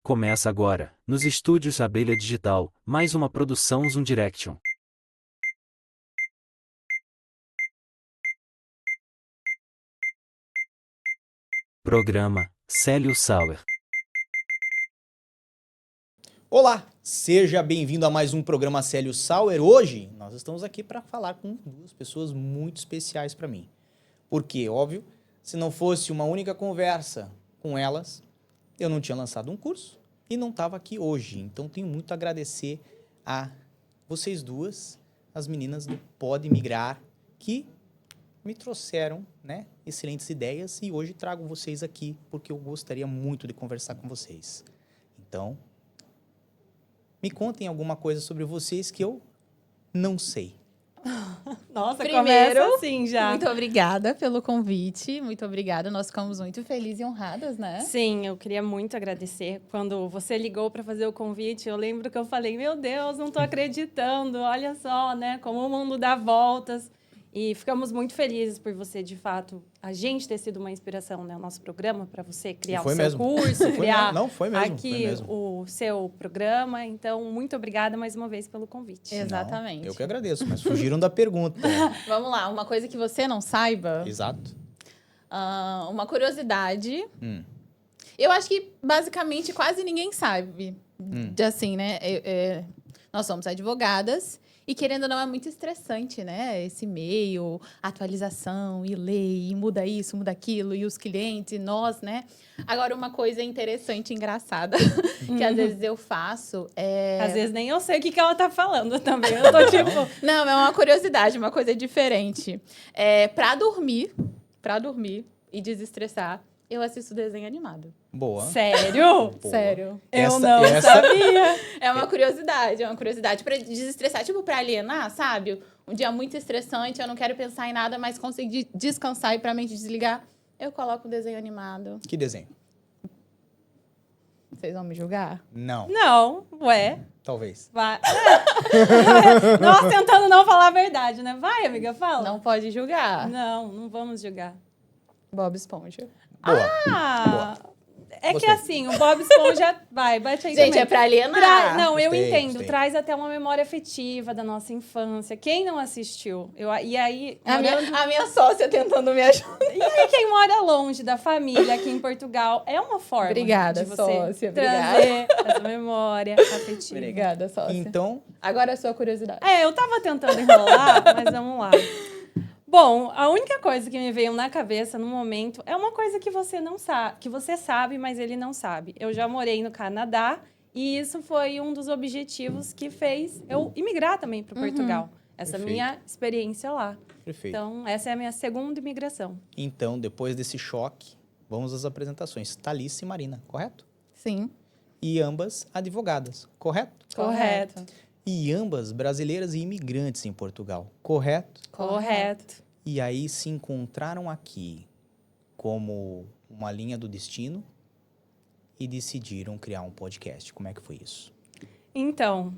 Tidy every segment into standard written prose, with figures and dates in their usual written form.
Começa agora, nos estúdios Abelha Digital, mais uma produção Zoom Direction. Programa Célio Sauer. Olá, seja bem-vindo a mais um programa Célio Sauer. Hoje nós estamos aqui para falar com duas pessoas muito especiais para mim. Porque, óbvio, se não fosse uma única conversa com elas, eu não tinha lançado um curso e não estava aqui hoje. Então tenho muito a agradecer a vocês duas, as meninas do Pode Migrar, que me trouxeram, excelentes ideias e hoje trago vocês aqui porque eu gostaria muito de conversar com vocês. Então, me contem alguma coisa sobre vocês que eu não sei. Nossa, Primeiro, começa assim já. Muito obrigada pelo convite, muito obrigada. Nós ficamos muito felizes e honradas, né? Sim, eu queria muito agradecer. Quando você ligou para fazer o convite, eu lembro que eu falei, meu Deus, não estou acreditando, olha só, né, como o mundo dá voltas. E ficamos muito felizes por você, de fato, a gente ter sido uma inspiração, né, o nosso programa, para você criar o seu curso, criar aqui o seu programa. Então, muito obrigada mais uma vez pelo convite. Exatamente. Não, eu que agradeço, mas fugiram da pergunta. Vamos lá, uma coisa que você não saiba. Exato. Uma curiosidade. Eu acho que, basicamente, quase ninguém sabe. Assim, né? Nós somos advogadas. E, querendo ou não, é muito estressante, né? Esse meio, atualização, e lei, e muda isso, muda aquilo, e os clientes, e nós, né? Agora, uma coisa interessante e engraçada que às vezes eu faço é... Às vezes nem eu sei o que ela tá falando também. Eu tô tipo... Não, é uma curiosidade, uma coisa diferente. Pra dormir e desestressar, eu assisto desenho animado. Boa. Sério? Boa. Sério. Eu não sabia. É uma curiosidade pra desestressar, tipo, pra alienar, sabe? Um dia muito estressante, eu não quero pensar em nada, mas conseguir descansar e pra mente desligar, eu coloco o desenho animado. Que desenho? Vocês vão me julgar? Não. Não, ué. Talvez. Vai. Nós tentando não falar a verdade, né? Vai, amiga, fala. Não pode julgar. Não vamos julgar. Bob Esponja. Boa. Boa. É Gostei. que assim, o Bob Esponja... Vai, bate aí Gente, também. é pra alienar. Não, eu Gostei, entendo. gostei. Traz até uma memória afetiva da nossa infância. Quem não assistiu? E aí... A minha sócia tentando me ajudar. E aí, quem mora longe da família aqui em Portugal, é uma forma Obrigada, de você sócia, trazer essa memória afetiva. Obrigada, sócia. Então, Agora é a sua curiosidade. Eu tava tentando enrolar, mas vamos lá. Bom, a única coisa que me veio na cabeça no momento é uma coisa que você não sabe, que você sabe, mas ele não sabe. Eu já morei no Canadá e isso foi um dos objetivos que fez eu imigrar também para Portugal. Essa Perfeito. minha experiência lá. perfeito. Então, essa é a minha segunda imigração. Então, depois desse choque, vamos às apresentações. Thalissa e Marina, correto? Sim. E ambas advogadas, correto? Correto. E ambas brasileiras e imigrantes em Portugal, correto? Correto. E aí se encontraram aqui como uma linha do destino e decidiram criar um podcast. Como é que foi isso? Então,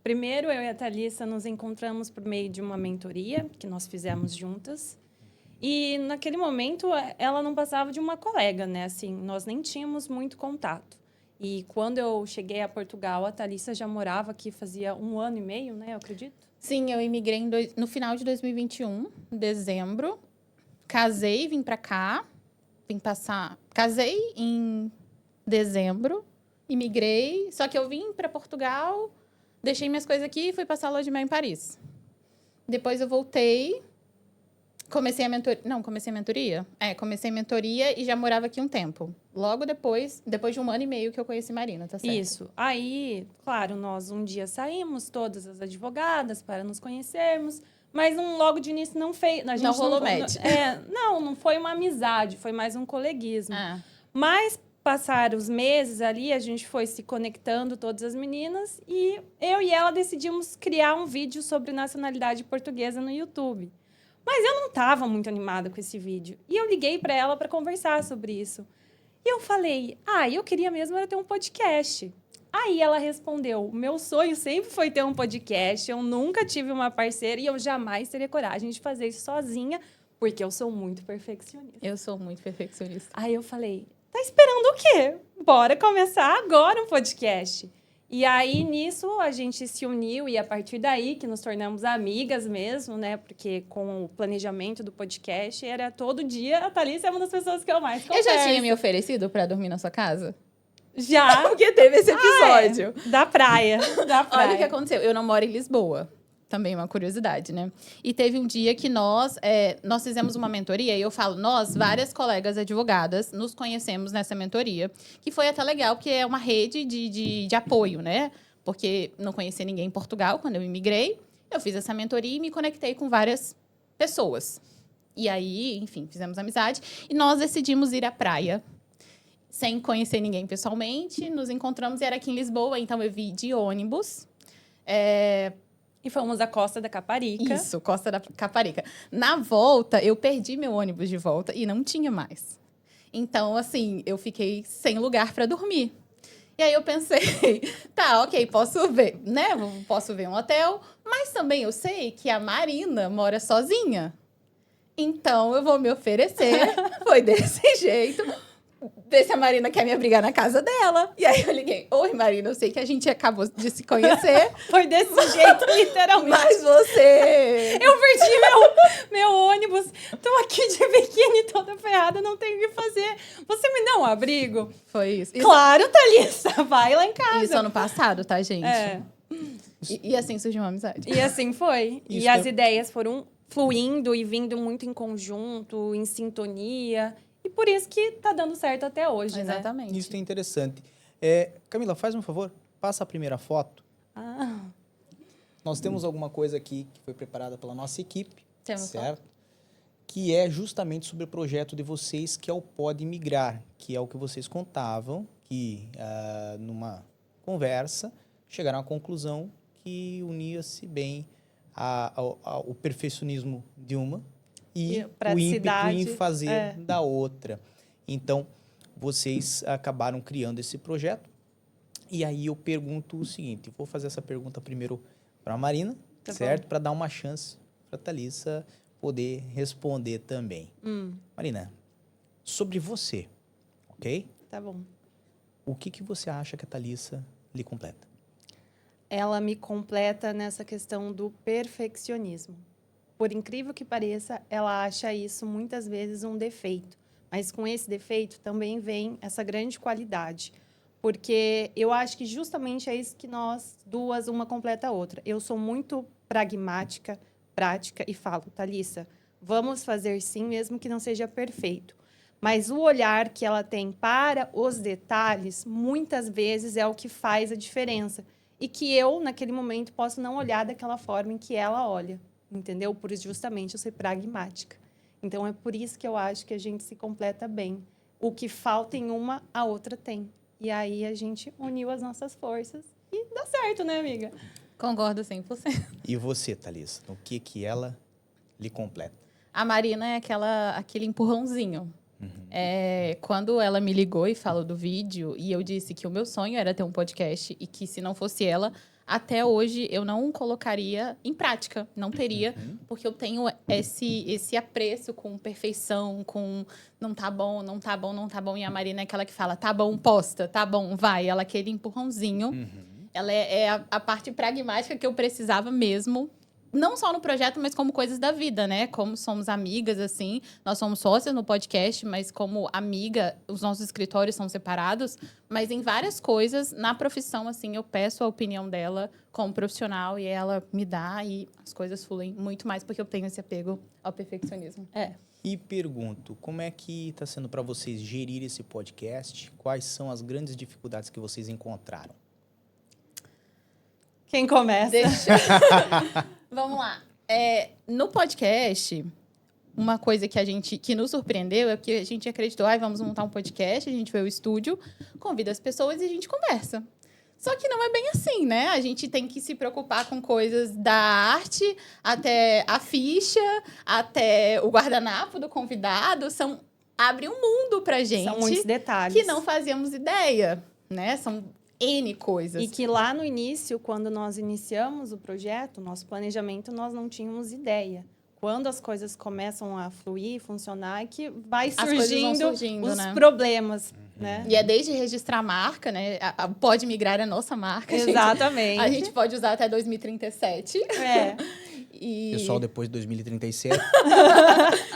primeiro eu e a Thalissa nos encontramos por meio de uma mentoria que nós fizemos juntas. E naquele momento ela não passava de uma colega, né? Assim, nós nem tínhamos muito contato. E quando eu cheguei a Portugal, a Thalissa já morava aqui fazia 1 ano e meio, né? Eu acredito. Sim, eu imigrei no final de 2021, em dezembro. Casei, vim pra cá. Casei em dezembro, imigrei. Só que eu vim pra Portugal, deixei minhas coisas aqui e fui passar a lua de mel em Paris. Depois eu voltei, comecei a mentoria? Comecei a mentoria e já morava aqui um tempo. Logo depois de 1 ano e meio que eu conheci Marina, tá certo? Isso. Aí, claro, nós um dia saímos, todas as advogadas, para nos conhecermos, mas logo de início não fez... Não rolou match. Não foi uma amizade, foi mais um coleguismo. Mas passaram os meses ali, a gente foi se conectando, todas as meninas, e eu e ela decidimos criar um vídeo sobre nacionalidade portuguesa no YouTube. Mas eu não estava muito animada com esse vídeo. E eu liguei para ela para conversar sobre isso. E eu falei, eu queria mesmo era ter um podcast. Aí ela respondeu, meu sonho sempre foi ter um podcast, eu nunca tive uma parceira e eu jamais teria coragem de fazer isso sozinha, porque eu sou muito perfeccionista. Eu sou muito perfeccionista. Aí eu falei, tá esperando o quê? Bora começar agora um podcast. E aí, nisso, a gente se uniu e a partir daí que nos tornamos amigas mesmo, né? Porque com o planejamento do podcast, era todo dia, a Thalissa é uma das pessoas que eu mais converso. Eu já tinha me oferecido pra dormir na sua casa? Já. Porque teve esse episódio. Da praia. Da praia. Olha o que aconteceu. Eu não moro em Lisboa. Também uma curiosidade, né? E teve um dia que nós fizemos uma mentoria, e eu falo, nós, várias colegas advogadas, nos conhecemos nessa mentoria, que foi até legal, porque é uma rede de apoio, né? Porque não conhecia ninguém em Portugal quando eu imigrei. Eu fiz essa mentoria e me conectei com várias pessoas. E aí, enfim, fizemos amizade. E nós decidimos ir à praia, sem conhecer ninguém pessoalmente. Nos encontramos e era aqui em Lisboa, então eu vi de ônibus. E fomos à Costa da Caparica. Isso, Costa da Caparica. Na volta, eu perdi meu ônibus de volta e não tinha mais. Então, assim, eu fiquei sem lugar para dormir. E aí eu pensei, tá, ok, posso ver, né? Posso ver um hotel, mas também eu sei que a Marina mora sozinha. Então, eu vou me oferecer. Foi desse jeito. Ver se a Marina quer me abrigar na casa dela. E aí eu liguei. Oi, Marina, eu sei que a gente acabou de se conhecer. Foi desse jeito, literalmente. Mas você... Eu perdi meu ônibus. Tô aqui de biquíni toda ferrada, não tenho o que fazer. Você me dá um abrigo? Foi isso. Claro, Thalissa, vai lá em casa. Isso ano passado, tá, gente? É. E assim surgiu uma amizade. E assim foi. Isso E as ideias foram fluindo e vindo muito em conjunto, em sintonia. E por isso que tá dando certo até hoje, né? Exatamente. Isso é interessante. Camila, faz um favor, passa a primeira foto. Ah, Nós temos alguma coisa aqui que foi preparada pela nossa equipe, Temos certo? Que é justamente sobre o projeto de vocês, que é o Pode Migrar, que é o que vocês contavam, que numa conversa chegaram à conclusão que unia-se bem ao perfeccionismo de uma e o ímpeto praticidade, em fazer da outra. Então, vocês acabaram criando esse projeto. E aí eu pergunto o seguinte, vou fazer essa pergunta primeiro para a Marina, Tá certo? Para dar uma chance para a Thalissa poder responder também. Marina, sobre você, ok? tá bom. O que você acha que a Thalissa lhe completa? Ela me completa nessa questão do perfeccionismo. Por incrível que pareça, ela acha isso muitas vezes um defeito. Mas com esse defeito também vem essa grande qualidade. Porque eu acho que justamente é isso que nós duas, uma completa a outra. Eu sou muito pragmática, prática e falo, Thalissa, vamos fazer sim, mesmo que não seja perfeito. Mas o olhar que ela tem para os detalhes, muitas vezes é o que faz a diferença. E que eu, naquele momento, posso não olhar daquela forma em que ela olha. Entendeu? Por isso, justamente, eu ser pragmática. Então, é por isso que eu acho que a gente se completa bem. O que falta em uma, a outra tem. E aí, a gente uniu as nossas forças e dá certo, né, amiga? Concordo 100%. E você, Thalissa, no que ela lhe completa? A Marina é aquele empurrãozinho. Quando ela me ligou e falou do vídeo, e eu disse que o meu sonho era ter um podcast e que se não fosse ela, até hoje eu não colocaria em prática, não teria, porque eu tenho esse apreço com perfeição, com não tá bom, não tá bom, não tá bom. E a Marina é aquela que fala, tá bom, posta, tá bom, vai. Ela é aquele empurrãozinho. Ela é a parte pragmática que eu precisava mesmo. Não só no projeto, mas como coisas da vida, né? Como somos amigas, assim. Nós somos sócias no podcast, mas como amiga, os nossos escritórios são separados. Mas em várias coisas, na profissão, assim, eu peço a opinião dela como profissional e ela me dá e as coisas fluem muito mais porque eu tenho esse apego ao perfeccionismo. E pergunto, como é que está sendo para vocês gerir esse podcast? Quais são as grandes dificuldades que vocês encontraram? Quem começa? Vamos lá. No podcast, uma coisa que nos surpreendeu é que a gente acreditou, vamos montar um podcast, a gente vê o estúdio, convida as pessoas e a gente conversa. Só que não é bem assim, né? A gente tem que se preocupar com coisas da arte, até a ficha, até o guardanapo do convidado. Abre um mundo pra gente. São muitos detalhes. Que não fazíamos ideia, né? São N coisas. E que lá no início, quando nós iniciamos o projeto, nosso planejamento, nós não tínhamos ideia. Quando as coisas começam a fluir, funcionar, é que vai surgindo, surgindo, os né? problemas. né? E é desde registrar a marca, né? A Pode Migrar é a nossa marca, gente. Exatamente. A gente pode usar até 2037. É. E Pessoal, depois de 2037.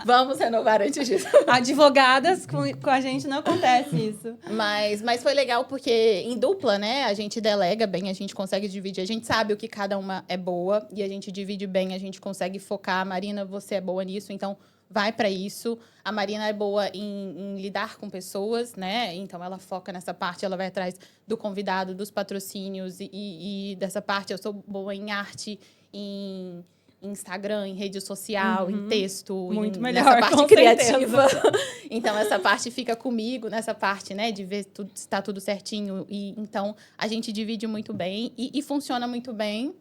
vamos renovar antes disso. Advogadas, com a gente não acontece isso. Mas foi legal porque em dupla, né? A gente delega bem, a gente consegue dividir. A gente sabe o que cada uma é boa e a gente divide bem, a gente consegue focar. Marina, você é boa nisso, então vai para isso. A Marina é boa em lidar com pessoas, né? Então ela foca nessa parte, ela vai atrás do convidado, dos patrocínios e dessa parte. Eu sou boa em arte, em Instagram, em rede social, em texto, Muito melhor, nessa parte com criativa. Então, essa parte fica comigo, nessa parte, né, de ver se está tudo certinho. E, então, a gente divide muito bem e funciona muito bem.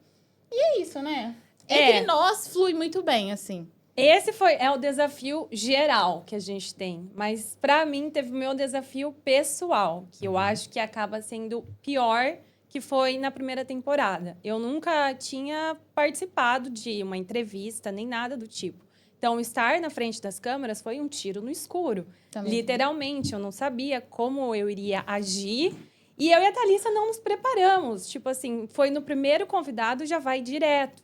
E é isso, né? Entre nós, flui muito bem, assim. Esse é o desafio geral que a gente tem. Mas, para mim, teve o meu desafio pessoal, que eu acho que acaba sendo pior, que foi na primeira temporada. Eu nunca tinha participado de uma entrevista, nem nada do tipo. Então, estar na frente das câmeras foi um tiro no escuro. Também. Literalmente, eu não sabia como eu iria agir. E eu e a Thalissa não nos preparamos. Tipo assim, foi no primeiro convidado, já vai direto.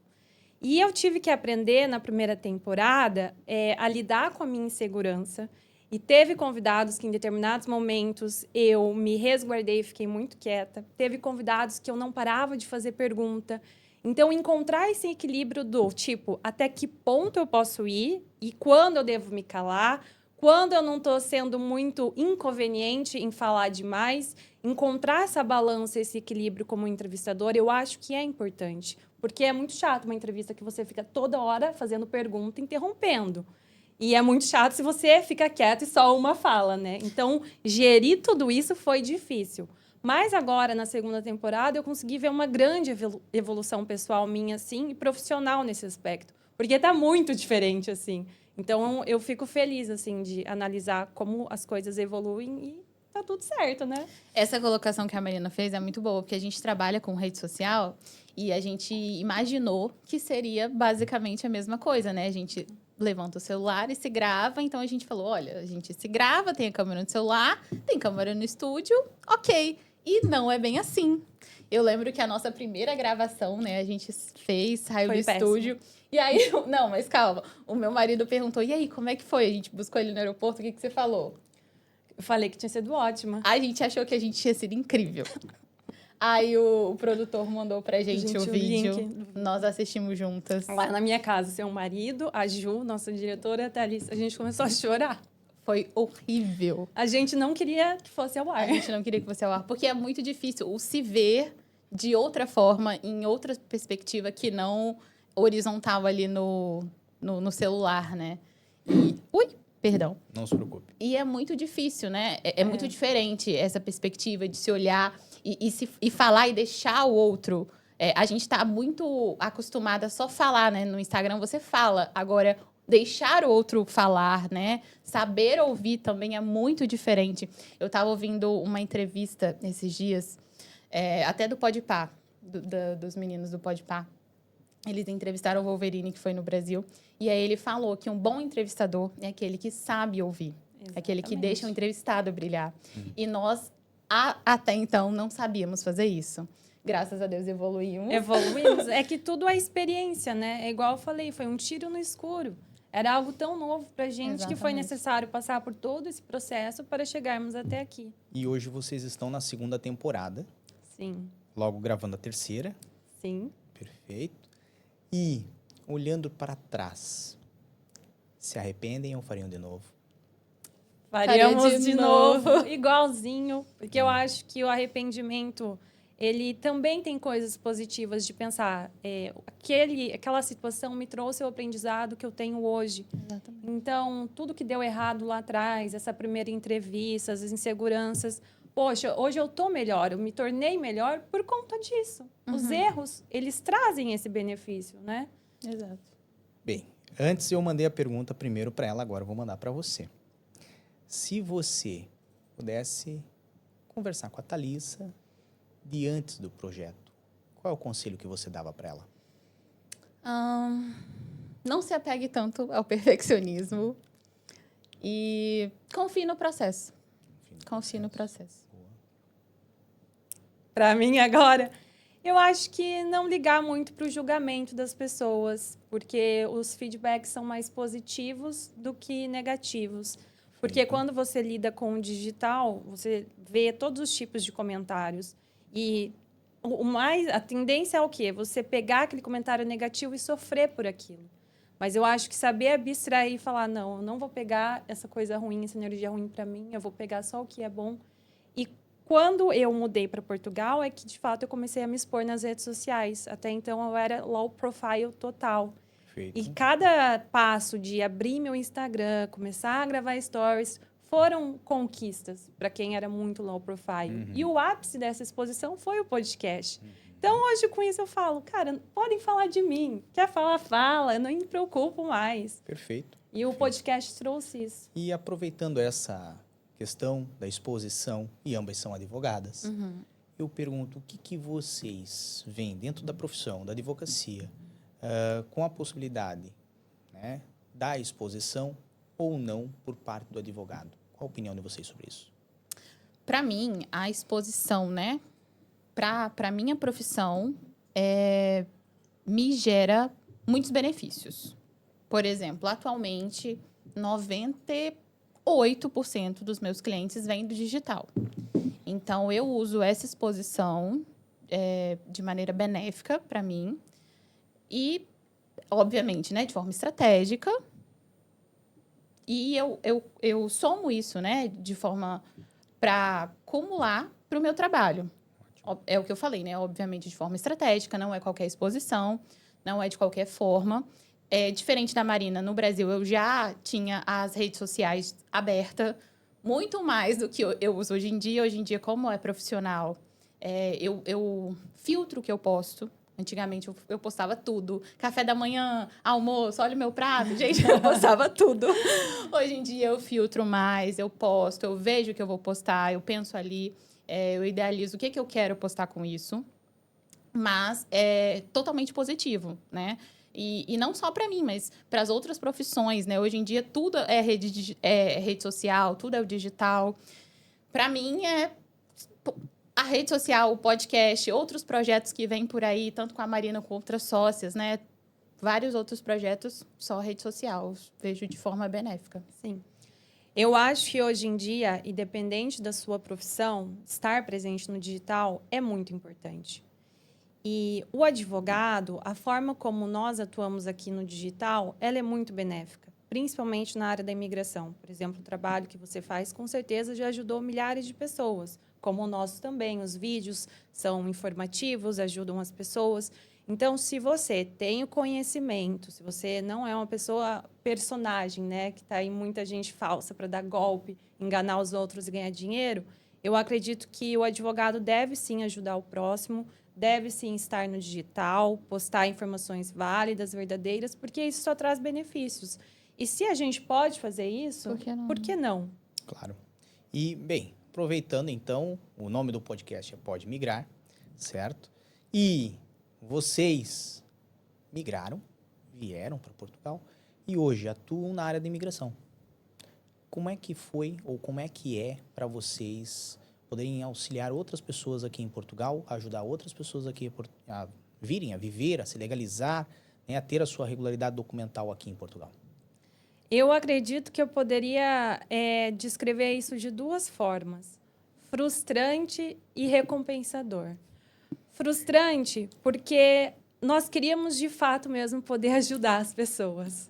E eu tive que aprender, na primeira temporada, a lidar com a minha insegurança. E teve convidados que, em determinados momentos, eu me resguardei e fiquei muito quieta. Teve convidados que eu não parava de fazer pergunta. Então, encontrar esse equilíbrio do tipo, até que ponto eu posso ir e quando eu devo me calar, quando eu não estou sendo muito inconveniente em falar demais, encontrar essa balança, esse equilíbrio como entrevistador, eu acho que é importante. Porque é muito chato uma entrevista que você fica toda hora fazendo pergunta, interrompendo. E é muito chato se você fica quieto e só uma fala, né? Então, gerir tudo isso foi difícil. Mas agora, na segunda temporada, eu consegui ver uma grande evolução pessoal minha, assim, e profissional nesse aspecto. Porque tá muito diferente, assim. Então, eu fico feliz, assim, de analisar como as coisas evoluem e tá tudo certo, né? Essa colocação que a Marina fez é muito boa, porque a gente trabalha com rede social e a gente imaginou que seria basicamente a mesma coisa, né? A gente levanta o celular e se grava, então a gente falou, olha, a gente se grava, tem a câmera no celular, tem câmera no estúdio, ok. E não é bem assim. Eu lembro que a nossa primeira gravação, né, a gente fez, saiu Foi do péssimo. estúdio. E aí, não, mas calma, o meu marido perguntou, e aí, como é que foi? A gente buscou ele no aeroporto, o que você falou? Eu falei que tinha sido ótima. A gente achou que a gente tinha sido incrível. Aí o produtor mandou pra gente o vídeo. link. Nós assistimos juntas. Lá na minha casa, seu marido, a Ju, nossa diretora, a Thalissa, a gente começou a chorar. Foi horrível. A gente não queria que fosse ao ar. A gente não queria que fosse ao ar, porque é muito difícil o se ver de outra forma, em outra perspectiva que não horizontal ali no celular, né? Ui, perdão. Não se preocupe. E é muito difícil, né? É muito diferente essa perspectiva de se olhar e falar e deixar o outro. A gente está muito acostumada a só falar, né? No Instagram você fala. Agora, deixar o outro falar, né? Saber ouvir também é muito diferente. Eu estava ouvindo uma entrevista esses dias, até do Podpah, dos meninos do Podpah. Eles entrevistaram o Wolverine, que foi no Brasil. E aí ele falou que um bom entrevistador é aquele que sabe ouvir. Exatamente. Aquele que deixa o entrevistado brilhar. E nós, até então, não sabíamos fazer isso. Graças a Deus, evoluímos. Evoluímos. É que tudo é experiência, né? É igual eu falei, foi um tiro no escuro. Era algo tão novo pra gente que foi Exatamente. necessário passar por todo esse processo para chegarmos até aqui. E hoje vocês estão na segunda temporada, Sim, logo gravando a terceira. sim. Perfeito. E, olhando para trás, se arrependem ou fariam de novo? Faríamos Faria de de novo, igualzinho. Porque eu acho que o arrependimento, ele também tem coisas positivas de pensar. Aquela situação me trouxe o aprendizado que eu tenho hoje. Exatamente. Então, tudo que deu errado lá atrás, essa primeira entrevista, as inseguranças... Poxa, hoje eu tô melhor, eu me tornei melhor por conta disso. Os erros, eles trazem esse benefício, né? Exato. Bem, antes eu mandei a pergunta primeiro para ela, agora eu vou mandar para você. Se você pudesse conversar com a Thalissa de antes do projeto, qual é o conselho que você dava para ela? Não se apegue tanto ao perfeccionismo e confie no processo. confio no processo. Para mim agora, eu acho que não ligar muito para o julgamento das pessoas, porque os feedbacks são mais positivos do que negativos. Porque quando você lida com o digital, você vê todos os tipos de comentários. E a tendência é o quê? Você pegar aquele comentário negativo e sofrer por aquilo. Mas eu acho que saber abstrair e falar, não, eu não vou pegar essa coisa ruim, essa energia ruim para mim, eu vou pegar só o que é bom. E quando eu mudei para Portugal, é que, de fato, eu comecei a me expor nas redes sociais. Até então, eu era low profile total. Perfeito. E cada passo de abrir meu Instagram, começar a gravar stories, foram conquistas para quem era muito low profile. E o ápice dessa exposição foi o podcast. Então, hoje, com isso, eu falo, cara, podem falar de mim. Quer falar, fala. Eu não me preocupo mais. Perfeito. E o podcast trouxe isso. E aproveitando essa questão da exposição, e ambas são advogadas, eu pergunto o que vocês veem dentro da profissão, da advocacia, com a possibilidade, né, da exposição ou não por parte do advogado. Qual a opinião de vocês sobre isso? Para mim, a exposição, né, para minha profissão, me gera muitos benefícios. Por exemplo, atualmente, 98% dos meus clientes vêm do digital. Então, eu uso essa exposição de maneira benéfica para mim e, obviamente, né, de forma estratégica. E eu somo isso, né, de forma para acumular para o meu trabalho. É o que eu falei, né? Obviamente, de forma estratégica, não é qualquer exposição, não é de qualquer forma. Diferente da Marina, no Brasil, eu já tinha as redes sociais abertas, muito mais do que eu uso hoje em dia. Hoje em dia, como é profissional, eu filtro o que eu posto. Antigamente, eu postava tudo. Café da manhã, almoço, olha o meu prato. Gente, eu postava tudo. Hoje em dia, eu filtro mais, eu posto, eu vejo o que eu vou postar, eu penso ali, eu idealizo o que eu quero postar com isso. Mas é totalmente positivo, né? E não só para mim, mas para as outras profissões, né? Hoje em dia, tudo é rede social, tudo é o digital. Para mim, a rede social, o podcast, outros projetos que vêm por aí, tanto com a Marina com outras sócias, né? Vários outros projetos, só rede social, vejo de forma benéfica. Sim. Eu acho que hoje em dia, independente da sua profissão, estar presente no digital é muito importante. E o advogado, a forma como nós atuamos aqui no digital, ela é muito benéfica, principalmente na área da imigração. Por exemplo, o trabalho que você faz, com certeza, já ajudou milhares de pessoas, como o nosso também. Os vídeos são informativos, ajudam as pessoas. Então, se você tem o conhecimento, se você não é uma pessoa personagem, né, que está aí muita gente falsa para dar golpe, enganar os outros e ganhar dinheiro, eu acredito que o advogado deve sim ajudar o próximo, deve sim estar no digital, postar informações válidas, verdadeiras, porque isso só traz benefícios. E se a gente pode fazer isso, por que não? Claro. E, bem, aproveitando então, o nome do podcast é Pode Migrar, certo? E vocês migraram, vieram para Portugal e hoje atuam na área da imigração. Como é que foi ou como é que é para vocês poderem auxiliar outras pessoas aqui em Portugal, ajudar outras pessoas aqui a virem, a viver, a se legalizar, né, a ter a sua regularidade documental aqui em Portugal? Eu acredito que eu poderia descrever isso de duas formas: frustrante e recompensador. Frustrante porque nós queríamos, de fato mesmo, poder ajudar as pessoas.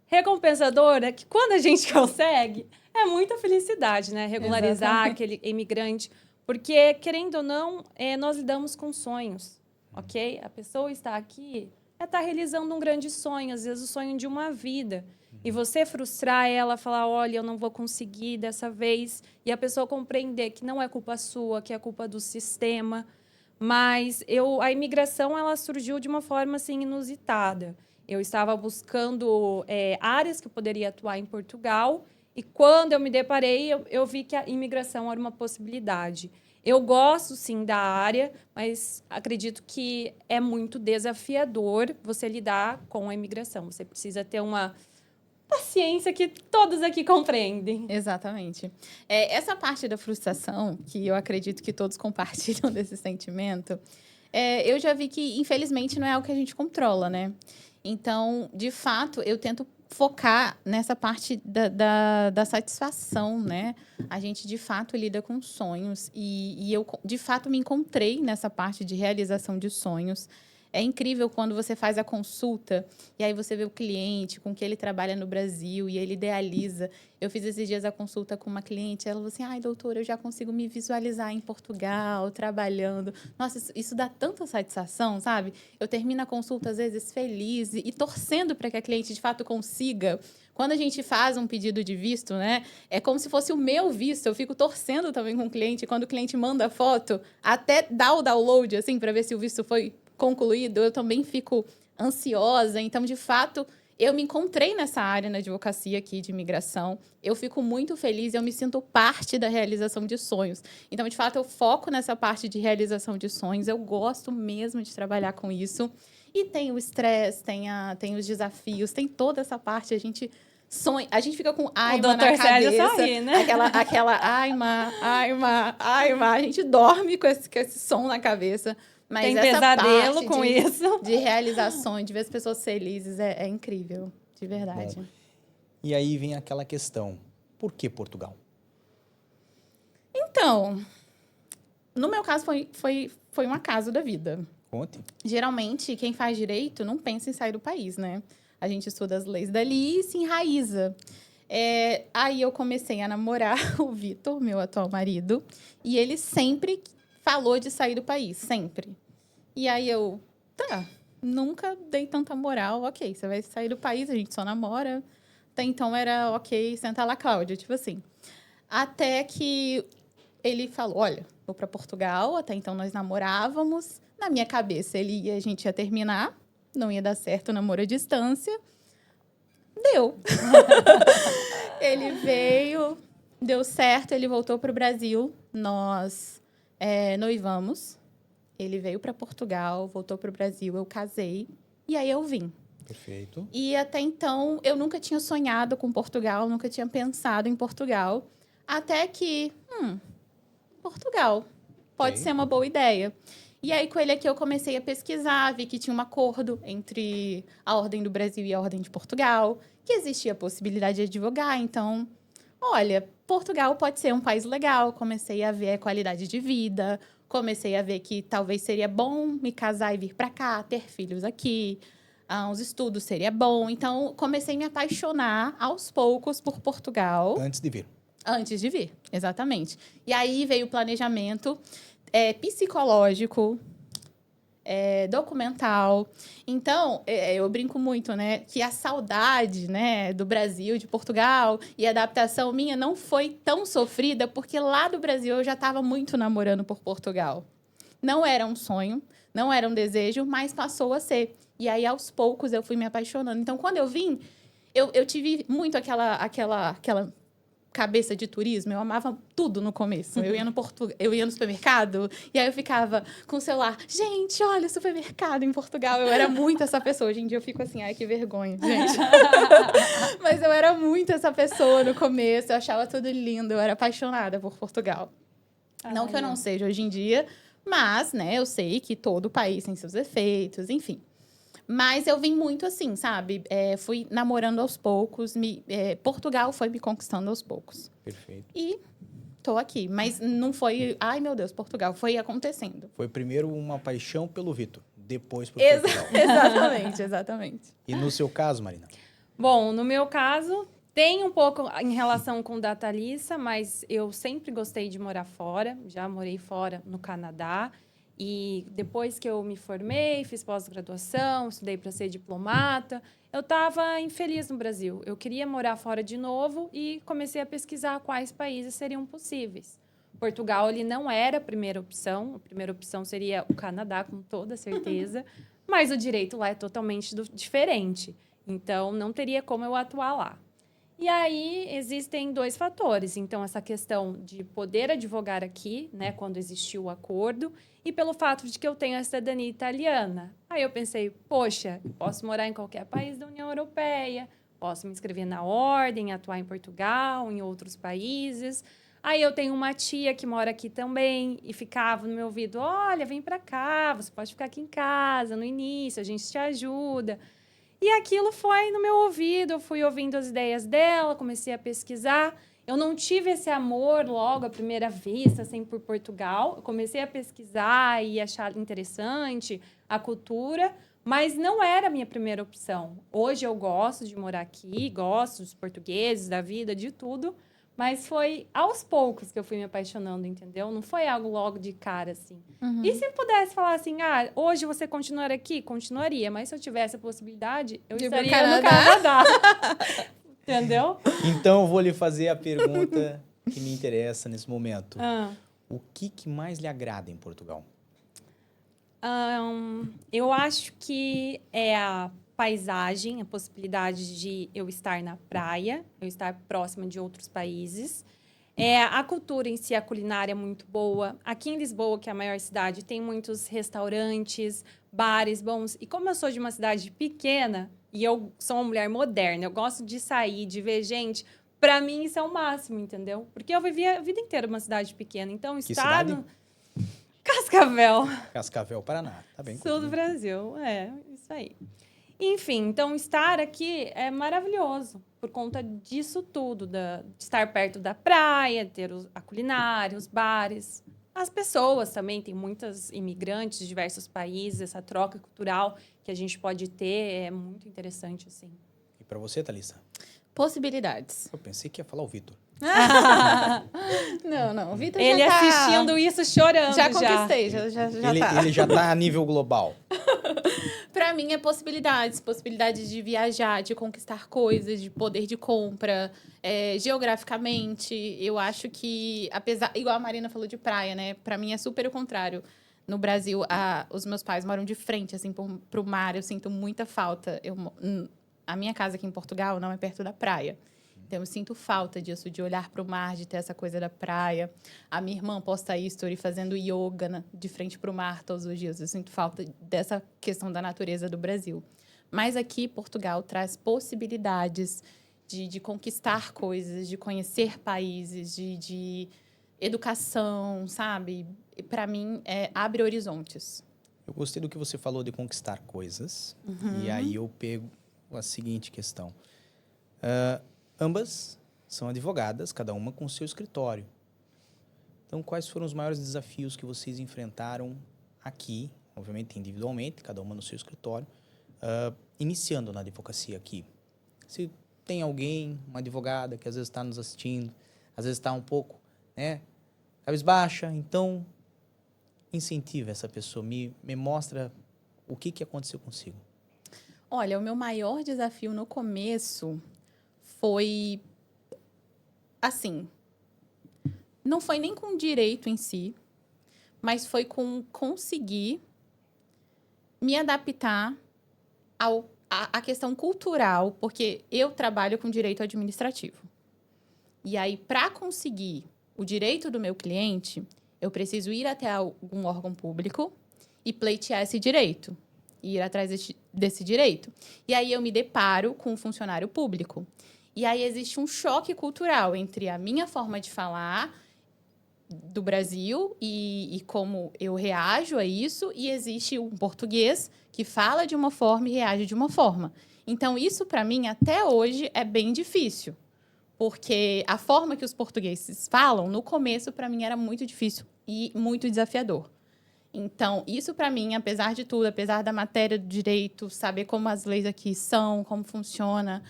Recompensador é que, quando a gente consegue, é muita felicidade, né? Regularizar Exatamente. aquele imigrante. Porque, querendo ou não, nós lidamos com sonhos, ok? A pessoa está aqui, está realizando um grande sonho, às vezes o sonho de uma vida. E você frustrar ela, falar, olha, eu não vou conseguir dessa vez, e a pessoa compreender que não é culpa sua, que é culpa do sistema. Mas a imigração, ela surgiu de uma forma assim, inusitada. Eu estava buscando áreas que eu poderia atuar em Portugal, e quando eu me deparei, eu vi que a imigração era uma possibilidade. Eu gosto, sim, da área, mas acredito que é muito desafiador você lidar com a imigração. Você precisa ter uma paciência que todos aqui compreendem. Exatamente. Essa parte da frustração, que eu acredito que todos compartilham desse sentimento, eu já vi que, infelizmente, não é algo que a gente controla, né? Então, de fato, eu tento focar nessa parte da satisfação, né? A gente, de fato, lida com sonhos e eu, de fato, me encontrei nessa parte de realização de sonhos. É incrível quando você faz a consulta e aí você vê o cliente com que ele trabalha no Brasil e ele idealiza. Eu fiz esses dias a consulta com uma cliente, ela falou assim, ai, doutora, eu já consigo me visualizar em Portugal, trabalhando. Nossa, isso dá tanta satisfação, sabe? Eu termino a consulta, às vezes, feliz e torcendo para que a cliente, de fato, consiga. Quando a gente faz um pedido de visto, né? É como se fosse o meu visto. Eu fico torcendo também com o cliente. Quando o cliente manda a foto, até dá o download, assim, para ver se o visto foi concluído, eu também fico ansiosa. Então, de fato, eu me encontrei nessa área na advocacia aqui de imigração. Eu fico muito feliz, eu me sinto parte da realização de sonhos. Então, de fato, eu foco nessa parte de realização de sonhos. Eu gosto mesmo de trabalhar com isso. E tem o estresse, tem os desafios, tem toda essa parte. A gente sonha, a gente fica com Aima na cabeça. Sorri, né? Aquela Aima. A gente dorme com esse som na cabeça. Mas tem essa pesadelo parte com isso. de realizações, de ver as pessoas felizes, é incrível, de verdade. Bom, e aí vem aquela questão, por que Portugal? Então, no meu caso, foi um acaso da vida. Conte. Geralmente, quem faz direito não pensa em sair do país, né? A gente estuda as leis dali e se enraiza. Aí eu comecei a namorar o Vitor, meu atual marido, e ele sempre falou de sair do país, sempre. E aí eu, nunca dei tanta moral, ok, você vai sair do país, a gente só namora. Até então era, ok, senta lá, Cláudia, tipo assim. Até que ele falou, olha, vou para Portugal, até então nós namorávamos. Na minha cabeça, a gente ia terminar, não ia dar certo o namoro à distância. Deu. Ele veio, deu certo, ele voltou para o Brasil, nós noivamos, ele veio para Portugal, voltou para o Brasil, eu casei, e aí eu vim. Perfeito. E até então, eu nunca tinha sonhado com Portugal, nunca tinha pensado em Portugal, até que, Portugal, pode ser uma boa ideia. E aí, com ele aqui, eu comecei a pesquisar, vi que tinha um acordo entre a Ordem do Brasil e a Ordem de Portugal, que existia a possibilidade de advogar, então, olha, Portugal pode ser um país legal. Comecei a ver a qualidade de vida, comecei a ver que talvez seria bom me casar e vir para cá, ter filhos aqui, os estudos seria bom. Então, comecei a me apaixonar aos poucos por Portugal. Antes de vir. Antes de vir, exatamente. E aí veio o planejamento psicológico, documental. Então, eu brinco muito, né? Que a saudade, né, do Brasil, de Portugal, e a adaptação minha não foi tão sofrida, porque lá do Brasil eu já estava muito namorando por Portugal. Não era um sonho, não era um desejo, mas passou a ser. E aí, aos poucos, eu fui me apaixonando. Então, quando eu vim, eu tive muito aquela cabeça de turismo, eu amava tudo no começo. Eu ia no supermercado e aí eu ficava com o celular. Gente, olha o supermercado em Portugal. Eu era muito essa pessoa. Hoje em dia eu fico assim, ai, que vergonha, gente. Mas eu era muito essa pessoa no começo. Eu achava tudo lindo. Eu era apaixonada por Portugal. Não que eu não seja hoje em dia, mas, né, eu sei que todo país tem seus efeitos, enfim. Mas eu vim muito assim, sabe? Fui namorando aos poucos. Portugal foi me conquistando aos poucos. Perfeito. E tô aqui. Mas não foi... Ai, meu Deus, Portugal. Foi acontecendo. Foi primeiro uma paixão pelo Vitor, depois por Portugal. Exatamente. E no seu caso, Marina? Bom, no meu caso, tem um pouco em relação com da Thalissa, mas eu sempre gostei de morar fora. Já morei fora no Canadá. E depois que eu me formei, fiz pós-graduação, estudei para ser diplomata, eu estava infeliz no Brasil. Eu queria morar fora de novo e comecei a pesquisar quais países seriam possíveis. Portugal, ele não era a primeira opção. A primeira opção seria o Canadá, com toda certeza. Mas o direito lá é totalmente diferente. Então, não teria como eu atuar lá. E aí, existem 2 fatores. Então, essa questão de poder advogar aqui, né, quando existiu o acordo, e pelo fato de que eu tenho a cidadania italiana. Aí eu pensei, poxa, eu posso morar em qualquer país da União Europeia, Posso me inscrever na ordem, atuar em Portugal, em outros países. Aí eu tenho uma tia que mora aqui também e ficava no meu ouvido, olha, vem para cá, você pode ficar aqui em casa no início, a gente te ajuda. E aquilo foi no meu ouvido, eu fui ouvindo as ideias dela, comecei a pesquisar. Eu não tive esse amor logo à primeira vista, assim, por Portugal. Eu comecei a pesquisar e achar interessante a cultura, mas não era a minha primeira opção. Hoje eu gosto de morar aqui, gosto dos portugueses, da vida, de tudo, mas foi aos poucos que eu fui me apaixonando, entendeu? Não foi algo logo de cara, assim. Uhum. E se eu pudesse falar assim, hoje você continuar aqui? Continuaria, mas se eu tivesse a possibilidade, eu De ir pro estaria no Canadá. Entendeu? Então, eu vou lhe fazer a pergunta que me interessa nesse momento. O que mais lhe agrada em Portugal? Eu acho que é a paisagem, a possibilidade de eu estar na praia, eu estar próxima de outros países. A cultura em si, a culinária é muito boa. Aqui em Lisboa, que é a maior cidade, tem muitos restaurantes, bares bons. E como eu sou de uma cidade pequena e eu sou uma mulher moderna, eu gosto de sair, de ver gente. Para mim, isso é o máximo, entendeu? Porque eu vivi a vida inteira numa cidade pequena. Então, Que estar cidade? no Cascavel. Cascavel, Paraná. Tá bem. Sul do Brasil, isso aí. Enfim, então estar aqui é maravilhoso por conta disso tudo, de estar perto da praia, ter a culinária, os bares, as pessoas também, tem muitas imigrantes de diversos países, essa troca cultural que a gente pode ter é muito interessante, assim. E para você, Thalissa? Possibilidades. Eu pensei que ia falar o Vitor. Não, o Vitor Ele já tá... assistindo isso, chorando Já conquistei, já tá. Ele já tá a nível global. Para mim é possibilidades de viajar, de conquistar coisas, de poder de compra, geograficamente. Eu acho que, igual a Marina falou de praia, né? Para mim é super o contrário. No Brasil, os meus pais moram de frente, assim, pro mar. Eu sinto muita falta. A minha casa aqui em Portugal não é perto da praia. Então, eu sinto falta disso, de olhar para o mar, de ter essa coisa da praia. A minha irmã posta history fazendo yoga de frente para o mar todos os dias. Eu sinto falta dessa questão da natureza do Brasil. Mas aqui, Portugal traz possibilidades de conquistar coisas, de conhecer países, de educação, sabe? Para mim, abre horizontes. Eu gostei do que você falou de conquistar coisas. E aí eu pego a seguinte questão. Ambas são advogadas, cada uma com o seu escritório. Então, quais foram os maiores desafios que vocês enfrentaram aqui, obviamente individualmente, cada uma no seu escritório, iniciando na advocacia aqui? Se tem alguém, uma advogada, que às vezes está nos assistindo, às vezes está um pouco, cabisbaixa, então incentiva essa pessoa, me mostra o que aconteceu consigo. Olha, o meu maior desafio no começo foi, assim, não foi nem com direito em si, mas foi com conseguir me adaptar à questão cultural, porque eu trabalho com direito administrativo. E aí, para conseguir o direito do meu cliente, eu preciso ir até algum órgão público e pleitear esse direito, ir atrás desse direito. E aí, eu me deparo com um funcionário público. E aí existe um choque cultural entre a minha forma de falar do Brasil e como eu reajo a isso, e existe um português que fala de uma forma e reage de uma forma. Então, isso, para mim, até hoje, é bem difícil. Porque a forma que os portugueses falam, no começo, para mim, era muito difícil e muito desafiador. Então, isso, para mim, apesar de tudo, apesar da matéria do direito, saber como as leis aqui são, como funciona,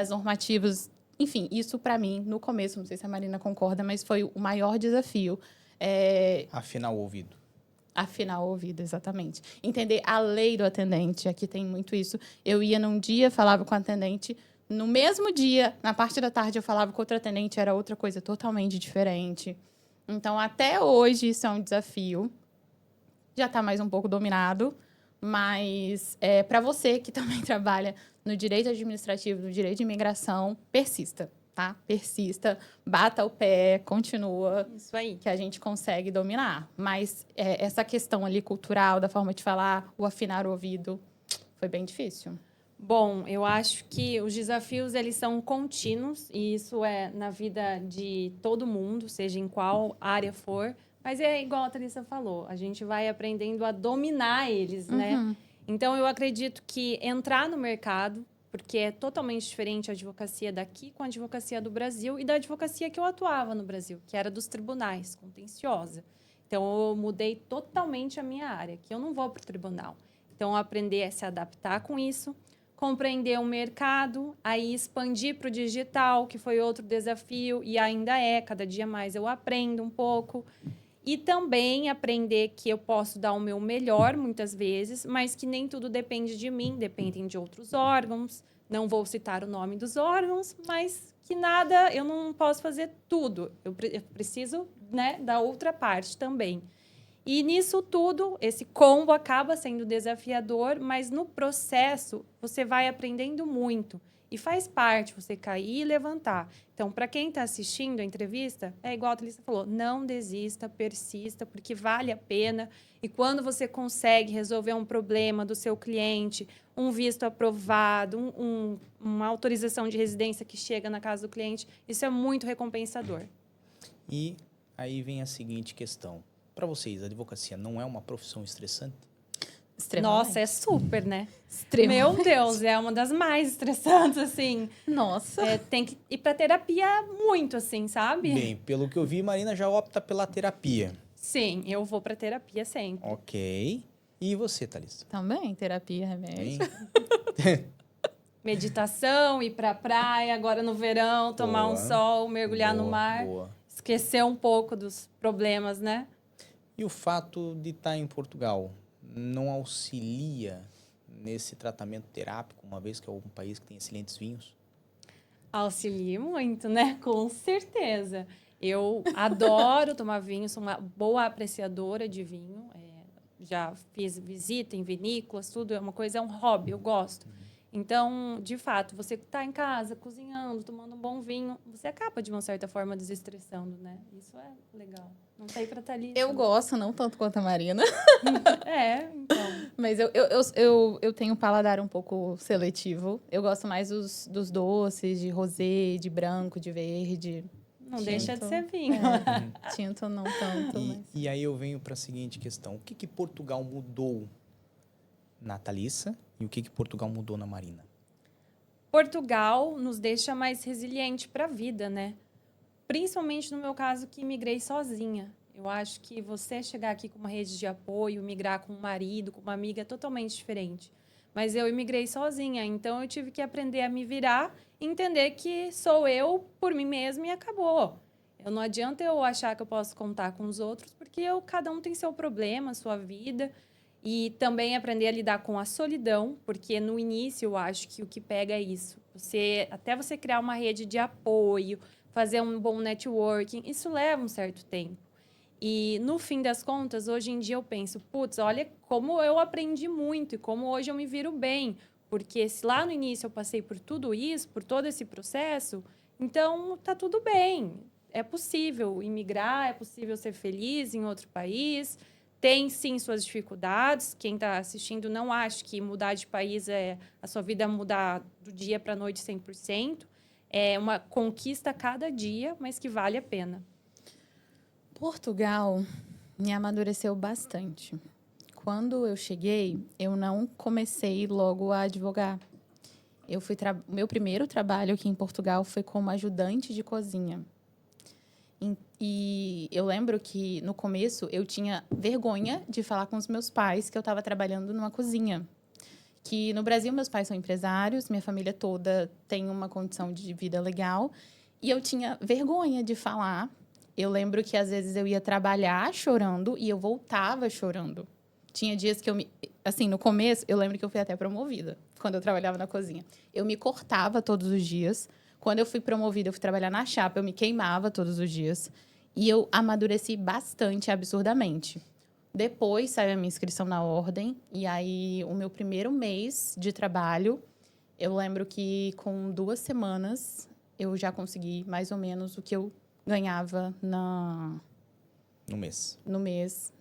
as normativas, enfim, isso para mim, no começo, não sei se a Marina concorda, mas foi o maior desafio. Afinar o ouvido. Afinar o ouvido, exatamente. Entender a lei do atendente, aqui tem muito isso. Eu ia num dia, falava com o atendente, no mesmo dia, na parte da tarde, eu falava com outro atendente, era outra coisa totalmente diferente. Então, até hoje, isso é um desafio. Já está mais um pouco dominado, mas para você que também trabalha no direito administrativo, no direito de imigração, persista, tá? Persista, bata o pé, continua. Isso aí. Que a gente consegue dominar. Mas essa questão ali cultural, da forma de falar, o afinar o ouvido, foi bem difícil. Bom, eu acho que os desafios, eles são contínuos, e isso é na vida de todo mundo, seja em qual área for, mas é igual a Thalissa falou, a gente vai aprendendo a dominar eles, né? Então, eu acredito que entrar no mercado, porque é totalmente diferente a advocacia daqui com a advocacia do Brasil e da advocacia que eu atuava no Brasil, que era dos tribunais, contenciosa. Então, eu mudei totalmente a minha área, que eu não vou para o tribunal. Então, aprender a se adaptar com isso, compreender o mercado, aí expandir para o digital, que foi outro desafio, e ainda é, cada dia mais eu aprendo um pouco. E também aprender que eu posso dar o meu melhor, muitas vezes, mas que nem tudo depende de mim, dependem de outros órgãos. Não vou citar o nome dos órgãos, mas que nada, eu não posso fazer tudo. Eu preciso, né, da outra parte também. E nisso tudo, esse combo acaba sendo desafiador, mas no processo você vai aprendendo muito. E faz parte você cair e levantar. Então, para quem está assistindo a entrevista, é igual a Thalissa falou, não desista, persista, porque vale a pena. E quando você consegue resolver um problema do seu cliente, um visto aprovado, uma autorização de residência que chega na casa do cliente, isso é muito recompensador. E aí vem a seguinte questão. Para vocês, a advocacia não é uma profissão estressante? Nossa, é super, né? Extremamente. Meu Deus, é uma das mais estressantes, assim. Nossa. Tem que ir pra terapia muito, assim, sabe? Bem, pelo que eu vi, Marina já opta pela terapia. Sim, eu vou pra terapia sempre. Ok. E você, Thalissa? Também, terapia, remédio. Hein? Meditação, ir pra praia, agora no verão, tomar um Boa. sol, mergulhar no Boa, mar. boa. Esquecer um pouco dos problemas, né? E o fato de estar em Portugal não auxilia nesse tratamento terápico, uma vez que é um país que tem excelentes vinhos? Auxilia muito, né? Com certeza. Eu adoro tomar vinho, sou uma boa apreciadora de vinho. Já fiz visita em vinícolas, tudo. É uma coisa, é um hobby, eu gosto. Então, de fato, você está em casa, cozinhando, tomando um bom vinho, você acaba, de uma certa forma, desestressando, né? Isso é legal. Não tem pra estar ali. Eu gosto, não tanto quanto a Marina. Então. Mas eu tenho um paladar um pouco seletivo. Eu gosto mais dos doces, de rosé, de branco, de verde. Não Tinto. deixa de ser vinho. Tinto não tanto, mas... E aí eu venho para a seguinte questão. O que Portugal mudou na Thalissa e o que Portugal mudou na Marina? Portugal nos deixa mais resiliente para a vida, né? Principalmente no meu caso, que migrei sozinha. Eu acho que você chegar aqui com uma rede de apoio, migrar com um marido, com uma amiga, é totalmente diferente. Mas eu imigrei sozinha, então eu tive que aprender a me virar e entender que sou eu por mim mesma e acabou. Não adianta eu achar que eu posso contar com os outros, porque cada um tem seu problema, sua vida. E também aprender a lidar com a solidão, porque no início eu acho que o que pega é isso. Até você criar uma rede de apoio, fazer um bom networking, isso leva um certo tempo. E, no fim das contas, hoje em dia eu penso, putz, olha como eu aprendi muito e como hoje eu me viro bem. Porque se lá no início eu passei por tudo isso, por todo esse processo, então tá tudo bem. É possível imigrar, é possível ser feliz em outro país. Tem, sim, suas dificuldades. Quem está assistindo não acha que mudar de país a sua vida mudar do dia para a noite 100%. É uma conquista a cada dia, mas que vale a pena. Portugal me amadureceu bastante. Quando eu cheguei, eu não comecei logo a advogar. Meu primeiro trabalho aqui em Portugal foi como ajudante de cozinha. E eu lembro que, no começo, eu tinha vergonha de falar com os meus pais que eu estava trabalhando numa cozinha. Que no Brasil, meus pais são empresários, minha família toda tem uma condição de vida legal. E eu tinha vergonha de falar. Eu lembro que, às vezes, eu ia trabalhar chorando e eu voltava chorando. Tinha dias que assim, no começo, eu lembro que eu fui até promovida, quando eu trabalhava na cozinha. Eu me cortava todos os dias. Quando eu fui promovida, eu fui trabalhar na chapa, eu me queimava todos os dias. E eu amadureci bastante, absurdamente. Depois saiu a minha inscrição na ordem. E aí, o meu primeiro mês de trabalho, eu lembro que com 2 semanas, eu já consegui mais ou menos o que eu ganhava No mês. no mês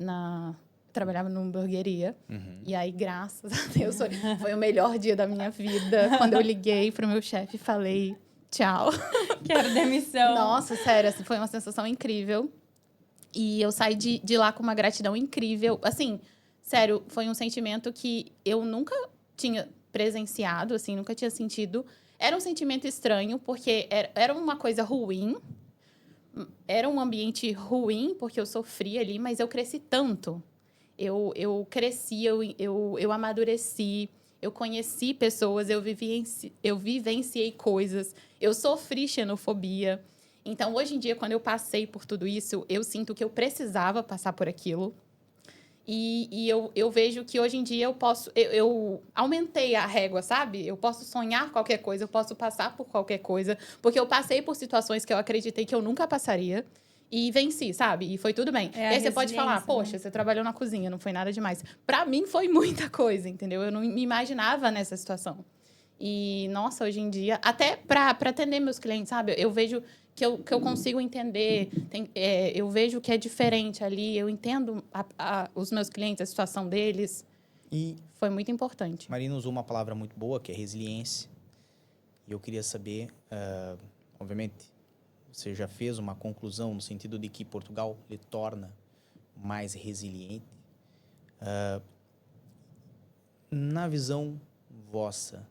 trabalhava numa hamburgueria. Uhum. E aí, graças a Deus, foi o melhor dia da minha vida. Quando eu liguei pro meu chefe e falei, tchau. Quero demissão. Nossa, sério, assim, foi uma sensação incrível. E eu saí de lá com uma gratidão incrível. Assim, sério, foi um sentimento que eu nunca tinha presenciado, assim, nunca tinha sentido. Era um sentimento estranho, porque era uma coisa ruim. Era um ambiente ruim, porque eu sofria ali, mas eu cresci tanto. Eu cresci, eu amadureci, eu conheci pessoas, eu vivenciei coisas, eu sofri xenofobia. Então, hoje em dia, quando eu passei por tudo isso, eu sinto que eu precisava passar por aquilo. E eu vejo que hoje em dia eu aumentei a régua, sabe? Eu posso sonhar qualquer coisa, eu posso passar por qualquer coisa, porque eu passei por situações que eu acreditei que eu nunca passaria e venci, sabe? E foi tudo bem. E aí você pode falar, poxa, você trabalhou na cozinha, não foi nada demais. Pra mim foi muita coisa, entendeu? Eu não me imaginava nessa situação. E, nossa, hoje em dia, até pra atender meus clientes, sabe? Eu vejo que eu consigo entender, eu vejo que é diferente ali, eu entendo os meus clientes, a situação deles. E foi muito importante. Marina usou uma palavra muito boa, que é resiliência. E eu queria saber, obviamente, você já fez uma conclusão no sentido de que Portugal lhe torna mais resiliente. Na visão vossa,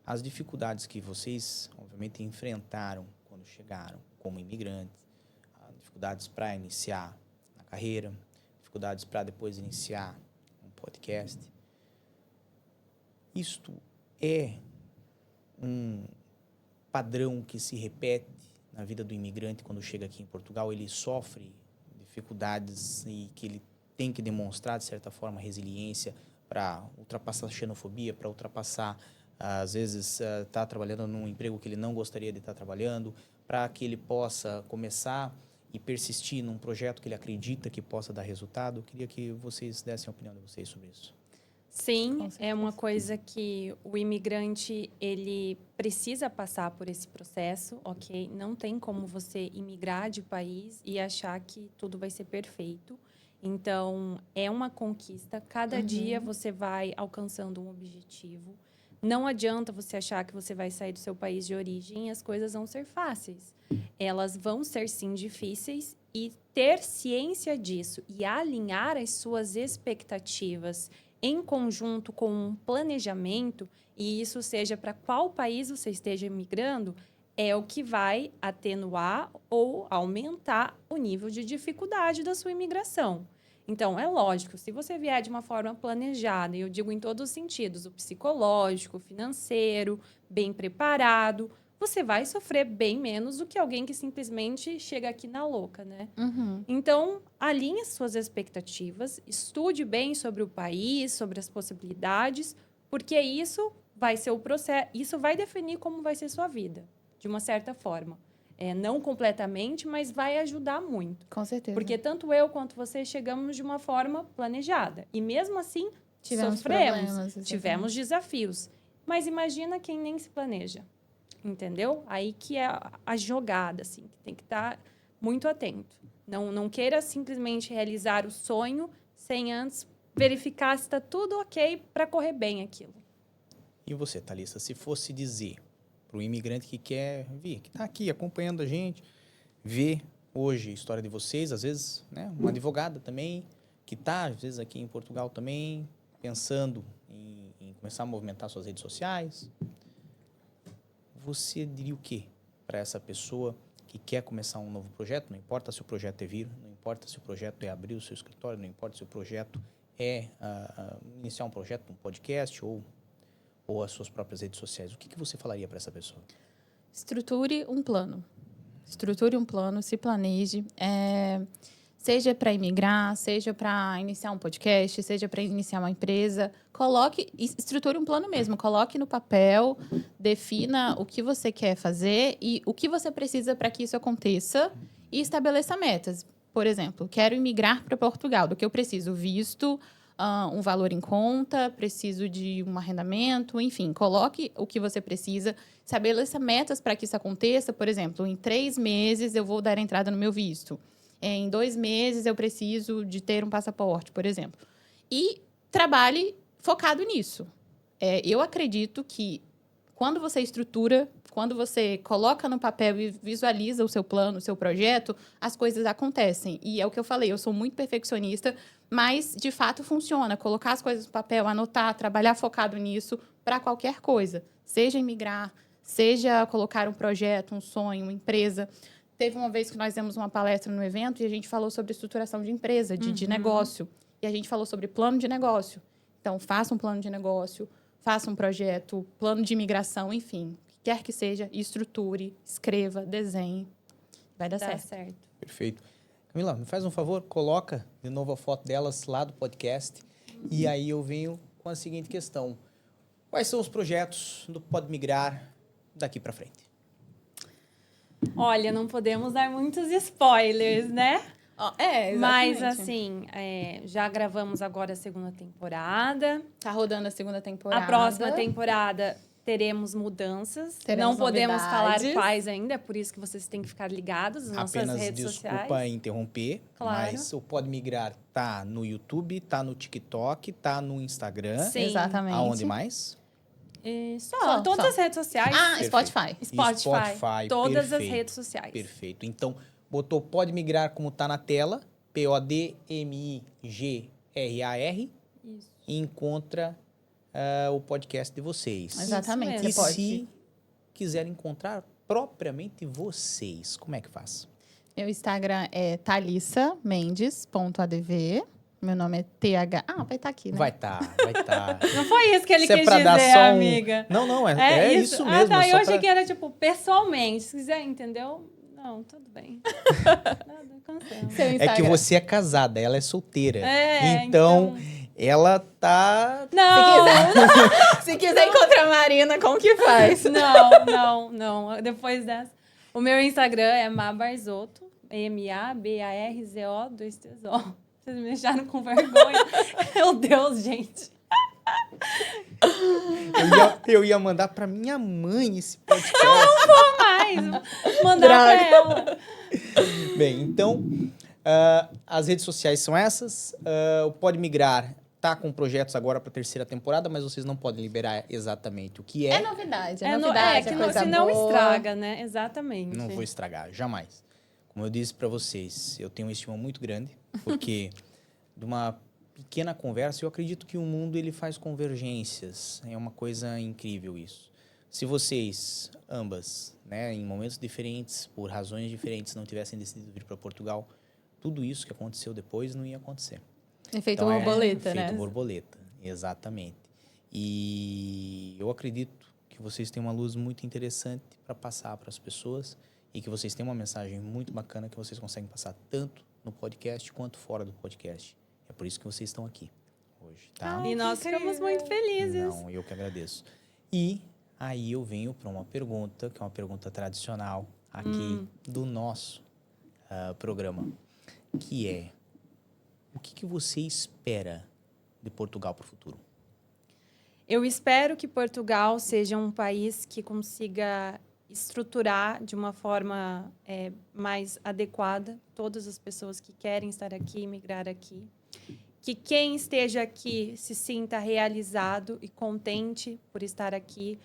as dificuldades que vocês, obviamente, enfrentaram quando chegaram como imigrantes, dificuldades para iniciar a carreira, dificuldades para depois iniciar um podcast. Isto é um padrão que se repete na vida do imigrante quando chega aqui em Portugal. Ele sofre dificuldades e que ele tem que demonstrar, de certa forma, resiliência para ultrapassar a xenofobia, para ultrapassar, às vezes, estar trabalhando num emprego que ele não gostaria de estar trabalhando, para que ele possa começar e persistir num projeto que ele acredita que possa dar resultado. Eu queria que vocês dessem a opinião de vocês sobre isso. Sim, é uma coisa que o imigrante, ele precisa passar por esse processo, ok? Não tem como você imigrar de país e achar que tudo vai ser perfeito. Então, é uma conquista. Cada dia você vai alcançando um objetivo. Não adianta você achar que você vai sair do seu país de origem e as coisas vão ser fáceis. Elas vão ser, sim, difíceis, e ter ciência disso e alinhar as suas expectativas em conjunto com um planejamento, e isso seja para qual país você esteja migrando, é o que vai atenuar ou aumentar o nível de dificuldade da sua imigração. Então, é lógico, se você vier de uma forma planejada, e eu digo em todos os sentidos, o psicológico, o financeiro, bem preparado, você vai sofrer bem menos do que alguém que simplesmente chega aqui na louca, né? Então, alinhe suas expectativas, estude bem sobre o país, sobre as possibilidades, porque isso vai ser o processo, isso vai definir como vai ser sua vida, de uma certa forma. Não completamente, mas vai ajudar muito. Com certeza. Porque tanto eu quanto você chegamos de uma forma planejada. E mesmo assim, sofremos, tivemos desafios. Mas imagina quem nem se planeja. Entendeu? Aí que é a jogada, assim, que tem que estar muito atento. Não queira simplesmente realizar o sonho sem antes verificar se está tudo ok para correr bem aquilo. E você, Thalissa, se fosse dizer para o imigrante que quer vir, que está aqui acompanhando a gente, ver hoje a história de vocês, às vezes, né, uma advogada também, que está, às vezes, aqui em Portugal também, pensando em começar a movimentar suas redes sociais, você diria o quê para essa pessoa que quer começar um novo projeto? Não importa se o projeto é vir, não importa se o projeto é abrir o seu escritório, não importa se o projeto é iniciar um projeto, um podcast ou as suas próprias redes sociais. O que você falaria para essa pessoa? Estruture um plano. Estruture um plano, se planeje. Seja para imigrar, seja para iniciar um podcast, seja para iniciar uma empresa. Estruture um plano mesmo. Coloque no papel, defina o que você quer fazer e o que você precisa para que isso aconteça e estabeleça metas. Por exemplo, quero imigrar para Portugal. Do que eu preciso? Visto, um valor em conta, preciso de um arrendamento, enfim. Coloque o que você precisa, estabeleça metas para que isso aconteça. Por exemplo, em 3 meses eu vou dar entrada no meu visto. Em 2 meses eu preciso de ter um passaporte, por exemplo. e trabalhe focado nisso. Eu acredito que quando você estrutura, quando você coloca no papel e visualiza o seu plano, o seu projeto, as coisas acontecem. E é o que eu falei, eu sou muito perfeccionista, mas de fato funciona. Colocar as coisas no papel, anotar, trabalhar focado nisso para qualquer coisa. Seja emigrar, seja colocar um projeto, um sonho, uma empresa. Teve uma vez que nós demos uma palestra no evento e a gente falou sobre estruturação de empresa, de negócio. E a gente falou sobre plano de negócio. Então, faça um plano de negócio, faça um projeto, plano de imigração, enfim. Quer que seja, estruture, escreva, desenhe. Vai dar certo. Perfeito. Camila, me faz um favor, coloca de novo a foto delas lá do podcast. E aí eu venho com a seguinte questão. Quais são os projetos do Pode Migrar daqui para frente? Olha, não podemos dar muitos spoilers, né? Exatamente. Mas, assim, já gravamos agora a segunda temporada. Tá rodando a segunda temporada. A próxima temporada teremos mudanças. Teremos não podemos falar novidades. quais ainda, é por isso que vocês têm que ficar ligados nas nossas Apenas redes desculpa sociais. interromper, Claro. mas o Pode Migrar tá no YouTube, tá no TikTok, tá no Instagram. Sim. Exatamente. Aonde mais? Só, todas só. as redes sociais. Spotify. Spotify, Todas as perfeito. redes sociais. Perfeito. Então, botou Pode Migrar como tá na tela, PODMIGRAR, Isso. e encontra o podcast de vocês. Exatamente. mesmo. E Você pode. se quiser encontrar propriamente vocês, como é que faz? Meu Instagram é thalisamendes.adv. Meu nome é TH. Vai estar aqui, né? Vai tá. Não foi isso que ele Se é quis pra dar dizer, só amiga. Não, é isso mesmo. Ah, tá. é Eu só achei pra- que era, tipo, pessoalmente. Se quiser, entendeu? Não, tudo bem. Nada, cancela. Seu É Instagram. que você é casada, ela é solteira. É, então, ela tá... Não, Se quiser encontrar a Marina, como que faz? não. Depois dessa. O meu Instagram é Mabarzoto. MABARZO 2TZO. Vocês me deixaram com vergonha. Meu Deus, gente. Eu ia mandar pra minha mãe esse podcast. Mais. Mandar pra ela. Bem, então, as redes sociais são essas. O Pode Migrar tá com projetos agora para a terceira temporada, mas vocês não podem liberar exatamente o que É é. novidade, É novidade, que coisa se não boa. estraga, né? Exatamente. Não vou estragar, jamais. Como eu disse para vocês, eu tenho uma estima muito grande, porque de uma pequena conversa, eu acredito que o mundo ele faz convergências. É uma coisa incrível isso. Se vocês, ambas, né, em momentos diferentes, por razões diferentes, não tivessem decidido vir para Portugal, tudo isso que aconteceu depois não ia acontecer. Efeito Então, borboleta, efeito né? borboleta, exatamente. E eu acredito que vocês têm uma luz muito interessante para passar para as pessoas e que vocês têm uma mensagem muito bacana que vocês conseguem passar tanto no podcast quanto fora do podcast. É por isso que vocês estão aqui hoje, tá? E nós ficamos muito felizes. Não, eu que agradeço. E aí eu venho para uma pergunta, que é uma pergunta tradicional aqui do nosso programa, que é: o que você espera de Portugal para o futuro? Eu espero que Portugal seja um país que consiga estruturar de uma forma mais adequada todas as pessoas que querem estar aqui, migrar aqui. Que quem esteja aqui se sinta realizado e contente por estar aqui,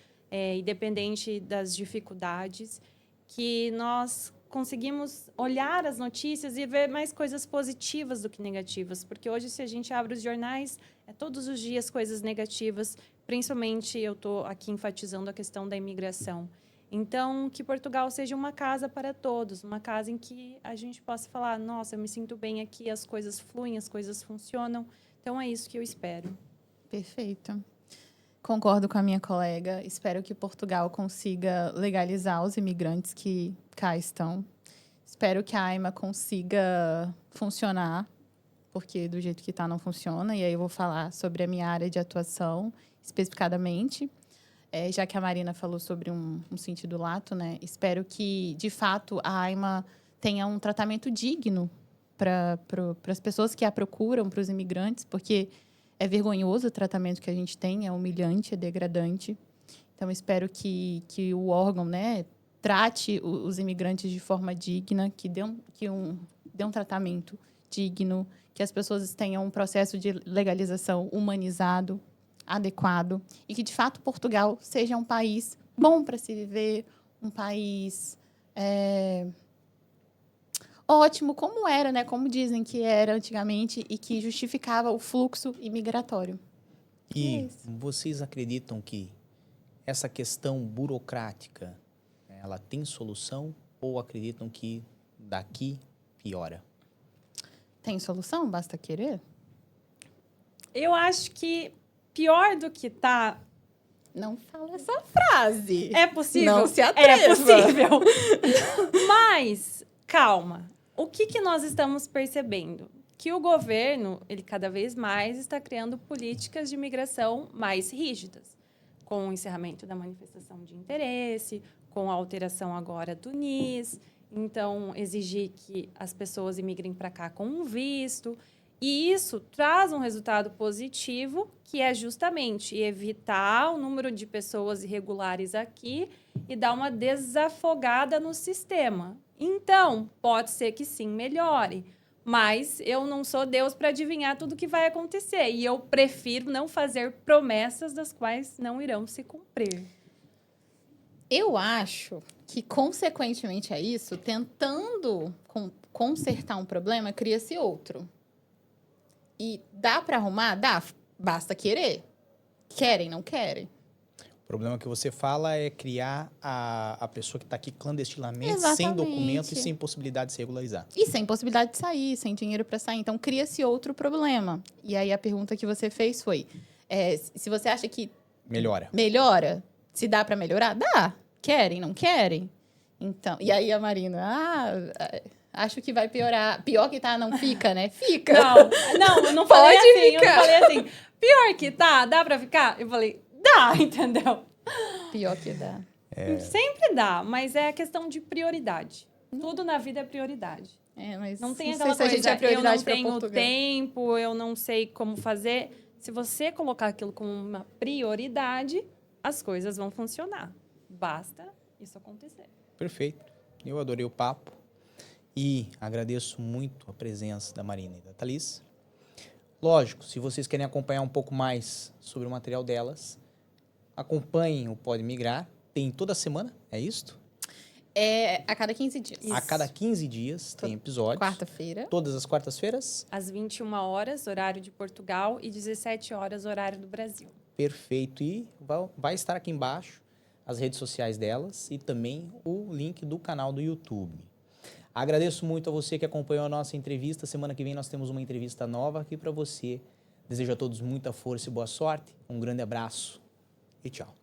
independente das dificuldades. Que nós conseguimos olhar as notícias e ver mais coisas positivas do que negativas. Porque hoje, se a gente abre os jornais, todos os dias coisas negativas. Principalmente, eu estou aqui enfatizando a questão da imigração. Então, que Portugal seja uma casa para todos, uma casa em que a gente possa falar: nossa, eu me sinto bem aqui, as coisas fluem, as coisas funcionam. Então, é isso que eu espero. Perfeito. Concordo com a minha colega. Espero que Portugal consiga legalizar os imigrantes que cá estão. Espero que a AIMA consiga funcionar, porque do jeito que está não funciona. E aí eu vou falar sobre a minha área de atuação, especificadamente. Já que a Marina falou sobre um sentido lato, né? Espero que, de fato, a AIMA tenha um tratamento digno para as pessoas que a procuram, para os imigrantes, porque é vergonhoso o tratamento que a gente tem, é humilhante, é degradante. Então, espero que o órgão, né, trate os imigrantes de forma digna, que dê um tratamento digno, que as pessoas tenham um processo de legalização humanizado, adequado, e que, de fato, Portugal seja um país bom para se viver, um país ótimo, como era, né? Como dizem que era antigamente e que justificava o fluxo imigratório. E vocês acreditam que essa questão burocrática, ela tem solução ou acreditam que daqui piora? Tem solução? Basta querer? Eu acho que pior do que tá. Não fala essa frase. É possível? Não se atreva. É possível. Mas, calma. O que nós estamos percebendo? Que o governo, ele cada vez mais está criando políticas de imigração mais rígidas, com o encerramento da manifestação de interesse, com a alteração agora do NIS. Então, exigir que as pessoas imigrem para cá com um visto. E isso traz um resultado positivo, que é justamente evitar o número de pessoas irregulares aqui e dar uma desafogada no sistema. Então, pode ser que sim, melhore. Mas eu não sou Deus para adivinhar tudo o que vai acontecer. E eu prefiro não fazer promessas das quais não irão se cumprir. Eu acho que, consequentemente a isso, tentando consertar um problema, cria-se outro. E dá para arrumar? Dá. Basta querer. Querem, não querem. O problema que você fala é criar a pessoa que está aqui clandestinamente, Exatamente. sem documento e sem possibilidade de se regularizar. E sem possibilidade de sair, sem dinheiro para sair. Então, cria-se outro problema. E aí, a pergunta que você fez foi, se você acha que melhora, se dá para melhorar? Dá. Querem, não querem? Então, e aí a Marina, acho que vai piorar. Pior que tá, não fica, né? Fica. Não, eu não falei Pode assim. ficar. Eu não falei assim, pior que tá, dá pra ficar? Eu falei, dá, entendeu? Pior que dá. Sempre dá, mas é a questão de prioridade. Tudo na vida é prioridade. Mas Não tem sei aquela se a gente coisa, é prioridade eu não pra tenho Portugal. tempo, eu não sei como fazer. Se você colocar aquilo como uma prioridade, as coisas vão funcionar. Basta isso acontecer. Perfeito. Eu adorei o papo e agradeço muito a presença da Marina e da Thalys. Lógico, se vocês querem acompanhar um pouco mais sobre o material delas, acompanhem o Pode Migrar. Tem toda semana, é isto? A cada 15 dias. A cada 15 dias tem episódios. Quarta-feira. Todas as quartas-feiras. Às 21 horas, horário de Portugal, e 17 horas, horário do Brasil. Perfeito. E vai estar aqui embaixo as redes sociais delas e também o link do canal do YouTube. Agradeço muito a você que acompanhou a nossa entrevista. Semana que vem nós temos uma entrevista nova aqui para você. Desejo a todos muita força e boa sorte. Um grande abraço e tchau.